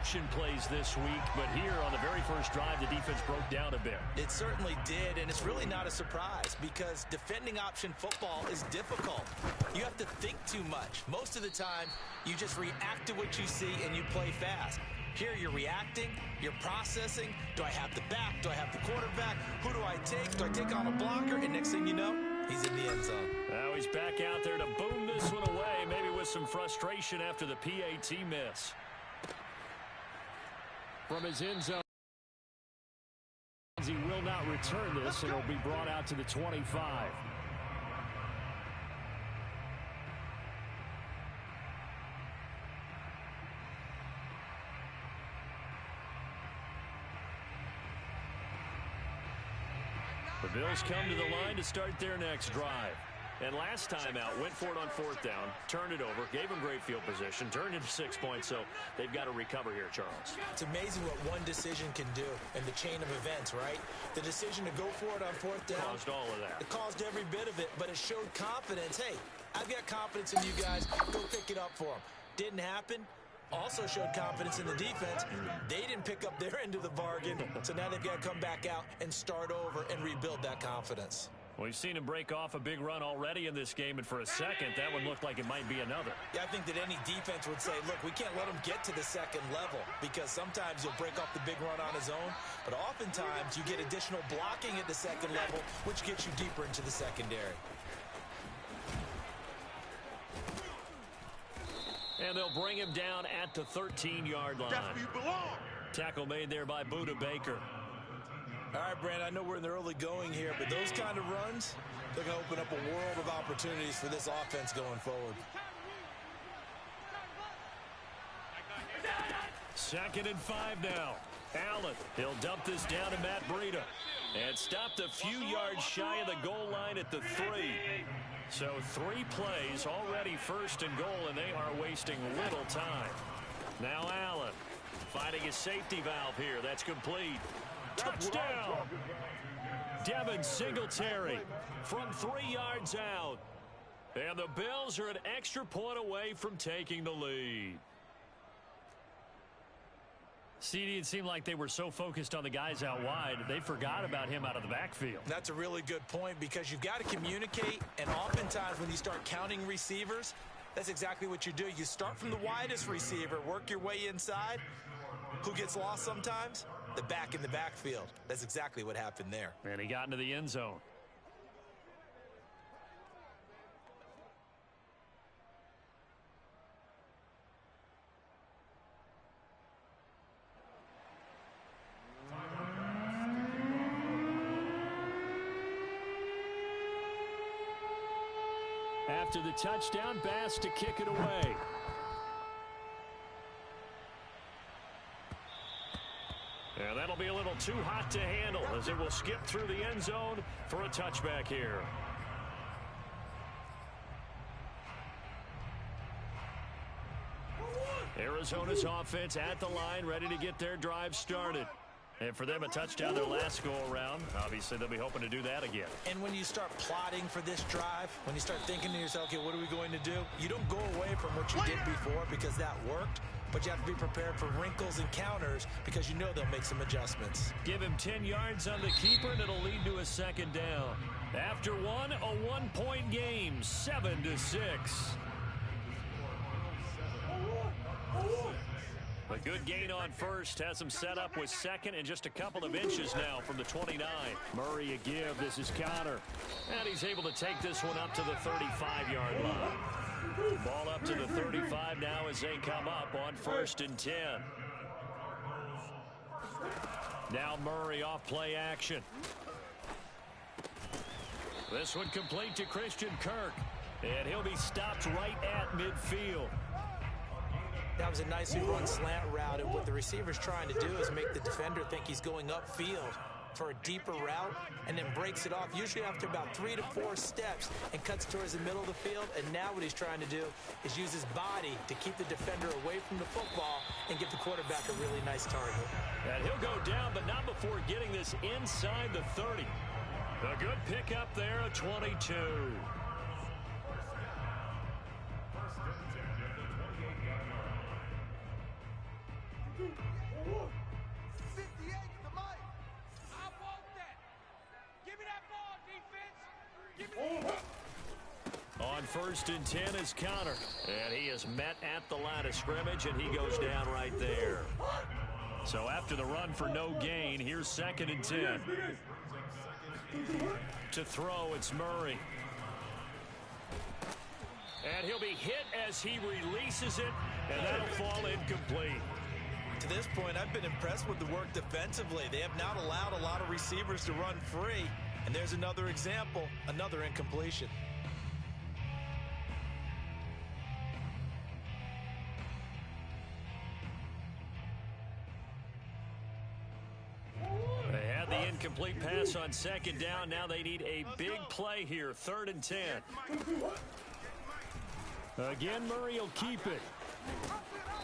option plays this week, but here on the very first drive, the defense broke down a bit. It certainly did, and it's really not a surprise because defending option football is difficult. You have to think too much. Most of the time, you just react to what you see and you play fast. Here you're reacting, you're processing. Do I have the back? Do I have the quarterback? Who do I take? Do I take on a blocker? And next thing you know, he's in the end zone. Now he's back out there to boom this one away, maybe with some frustration after the PAT miss. From his end zone, he will not return this, and it'll be brought out to the 25. The Bills come to the line to start their next drive. And last time out, went for it on fourth down, turned it over, gave them great field position, turned it 6 points, so they've got to recover here, Charles. It's amazing what one decision can do in the chain of events, right? The decision to go for it on fourth down. Caused all of that. It caused every bit of it, but it showed confidence. Hey, I've got confidence in you guys. Go pick it up for them. Didn't happen. Also showed confidence in the defense. They didn't pick up their end of the bargain, so now they've got to come back out and start over and rebuild that confidence. We've seen him break off a big run already in this game, and for a second, that one looked like it might be another. Yeah, I think that any defense would say, look, we can't let him get to the second level because sometimes he'll break off the big run on his own, but oftentimes you get additional blocking at the second level, which gets you deeper into the secondary. And they'll bring him down at the 13-yard line. That's where you belong. Tackle made there by Budda Baker. All right, Brand, I know we're in the early going here, but those kind of runs, they're going to open up a world of opportunities for this offense going forward. 2nd and 5 now. Allen, he'll dump this down to Matt Breida. And stopped a few yards shy of the goal line at the 3. So 3 plays, already 1st and goal, and they are wasting little time. Now Allen, finding his safety valve here. That's complete. Touchdown! Devin Singletary from 3 yards out. And the Bills are an extra point away from taking the lead. CD, it seemed like they were so focused on the guys out wide, they forgot about him out of the backfield. That's a really good point because you've got to communicate, and oftentimes when you start counting receivers, that's exactly what you do. You start from the widest receiver, work your way inside. Who gets lost sometimes? The back in the backfield. That's exactly what happened there. And he got into the end zone. After the touchdown, Bass to kick it away. And that'll be a little too hot to handle as it will skip through the end zone for a touchback here. Arizona's offense at the line, ready to get their drive started. And for them, a touchdown their last go-around. Obviously, they'll be hoping to do that again. And when you start plotting for this drive, when you start thinking to yourself, okay, what are we going to do? You don't go away from what you did before because that worked, but you have to be prepared for wrinkles and counters because you know they'll make some adjustments. Give him 10 yards on the keeper, and it'll lead to a 2nd down. After one, a one-point game, 7-6. A good gain on first has him set up with 2nd and just a couple of inches now from the 29. Murray a give. This is counter. And he's able to take this one up to the 35-yard line. Ball up to the 35 now as they come up on 1st and 10. Now Murray off play action. This one complete to Christian Kirk. And he'll be stopped right at midfield. That was a nicely run slant route, and what the receiver's trying to do is make the defender think he's going upfield for a deeper route and then breaks it off, usually after about 3 to 4 steps, and cuts towards the middle of the field. And now what he's trying to do is use his body to keep the defender away from the football and give the quarterback a really nice target. And he'll go down, but not before getting this inside the 30. A good pickup there, a 22. On 1st and 10 is counter. And he is met at the line of scrimmage, and he goes down right there. So after the run for no gain, here's 2nd and 10. To throw, it's Murray. And he'll be hit as he releases it, and that'll fall incomplete. To this point, I've been impressed with the work defensively. They have not allowed a lot of receivers to run free. And there's another example, another incompletion. They had the incomplete pass on 2nd down. Now they need a big play here, 3rd and 10. Again, Murray will keep it.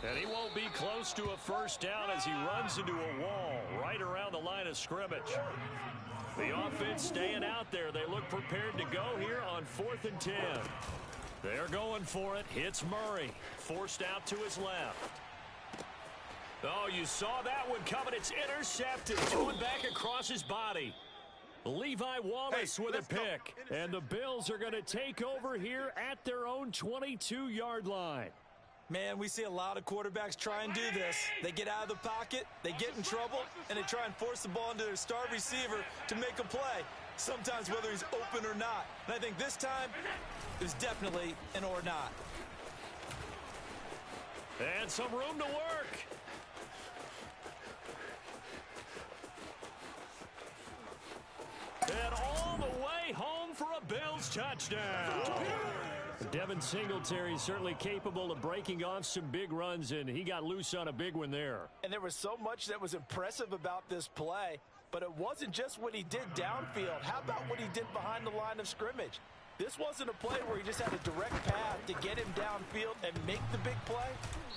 And he won't be close to a 1st down as he runs into a wall right around the line of scrimmage. The offense staying out there. They look prepared to go here on 4th and 10. They're going for it. Hits Murray. Forced out to his left. Oh, you saw that one coming. It's intercepted. Going back across his body. Levi Wallace with a pick. And the Bills are going to take over here at their own 22-yard line. Man, we see a lot of quarterbacks try and do this. They get out of the pocket, they get in trouble, and they try and force the ball into their star receiver to make a play, sometimes whether he's open or not. And I think this time, it was definitely an or not. And some room to work. And all the way home for a Bills touchdown. Devin Singletary certainly capable of breaking off some big runs, and he got loose on a big one there. And there was so much that was impressive about this play, but it wasn't just what he did downfield. How about what he did behind the line of scrimmage? This wasn't a play where he just had a direct path to get him downfield and make the big play.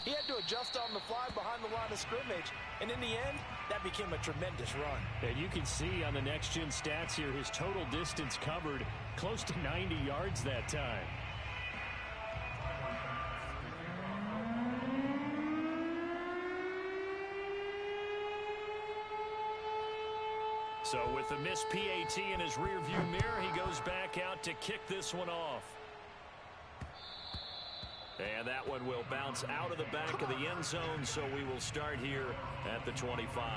He had to adjust on the fly behind the line of scrimmage, and in the end, that became a tremendous run. And you can see on the next-gen stats here, his total distance covered close to 90 yards that time. So with the missed PAT in his rearview mirror, he goes back out to kick this one off. And that one will bounce out of the back of the end zone, so we will start here at the 25.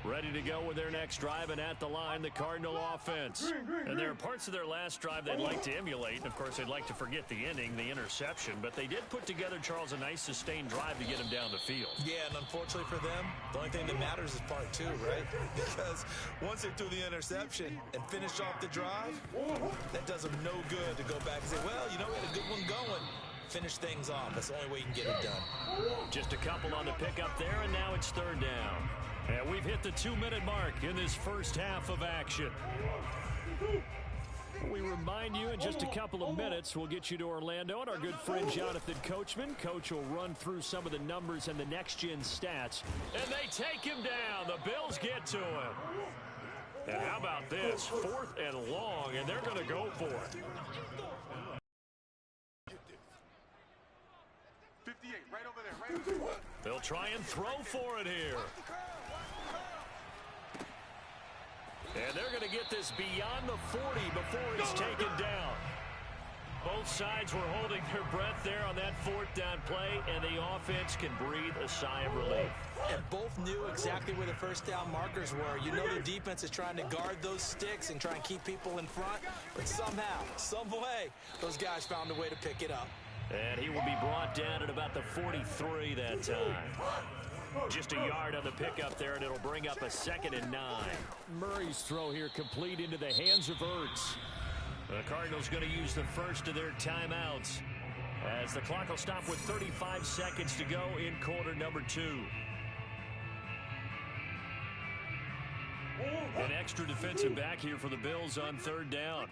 Ready to go with their next drive, and at the line, the Cardinal offense. And there are parts of their last drive they'd like to emulate. And, of course, they'd like to forget the ending, the interception. But they did put together, Charles, a nice sustained drive to get him down the field. Yeah, and unfortunately for them, the only thing that matters is part 2, right? Because once they threw the interception and finished off the drive, that does them no good to go back and say, well, you know, we had a good one going. Finish things off. That's the only way you can get it done. Just a couple on the pickup there, and now it's 3rd down. And we've hit the 2-minute mark in this first half of action. We remind you in just a couple of minutes, we'll get you to Orlando and our good friend Jonathan Coachman. Coach will run through some of the numbers and the next-gen stats. And they take him down. The Bills get to him. And how about this? 4th and long, and they're going to go for it. 58, right over there, right over there. They'll try and throw for it here. And they're going to get this beyond the 40 before it's taken down. Both sides were holding their breath there on that 4th down play, and the offense can breathe a sigh of relief. And both knew exactly where the 1st down markers were. You know the defense is trying to guard those sticks and try and keep people in front, but somehow, some way, those guys found a way to pick it up. And he will be brought down at about the 43 that time. Just a yard on the pickup there, and it'll bring up a 2nd and 9. Murray's throw here complete into the hands of Ertz. The Cardinals going to use the first of their timeouts as the clock will stop with 35 seconds to go in quarter number 2. An extra defensive back here for the Bills on 3rd down.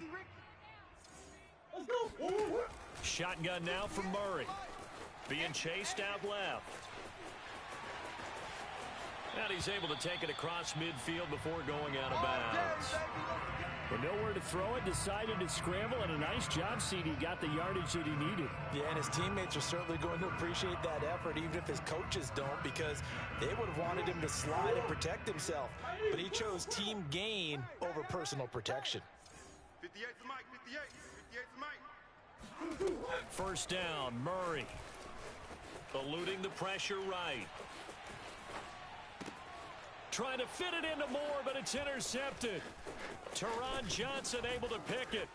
Shotgun now from Murray. Being chased out left. And he's able to take it across midfield before going out of bounds. But nowhere to throw it, decided to scramble, and a nice job, CD got the yardage that he needed. Yeah, and his teammates are certainly going to appreciate that effort, even if his coaches don't, because they would have wanted him to slide and protect himself. But he chose team gain over personal protection. 58 to Mike, 58 to Mike. First down, Murray. Eluding the pressure right. Trying to fit it into Moore, but it's intercepted. Teron Johnson able to pick it.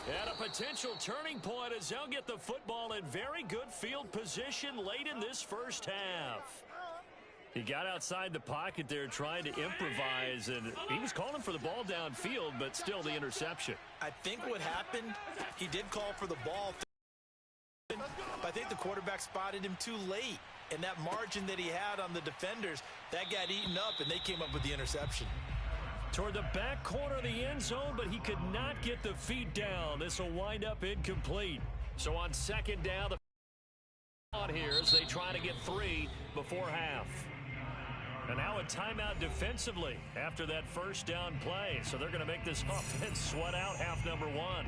And a potential turning point as they'll get the football in very good field position late in this first half. He got outside the pocket there trying to improvise, and he was calling for the ball downfield, but still the interception. I think what happened, he did call for the ball. I think the quarterback spotted him too late. And that margin that he had on the defenders, that got eaten up, and they came up with the interception. Toward the back corner of the end zone, but he could not get the feet down. This will wind up incomplete. So on second down, the on here as they try to get 3 before half. And now a timeout defensively after that first down play. So they're going to make this offense sweat out half number 1.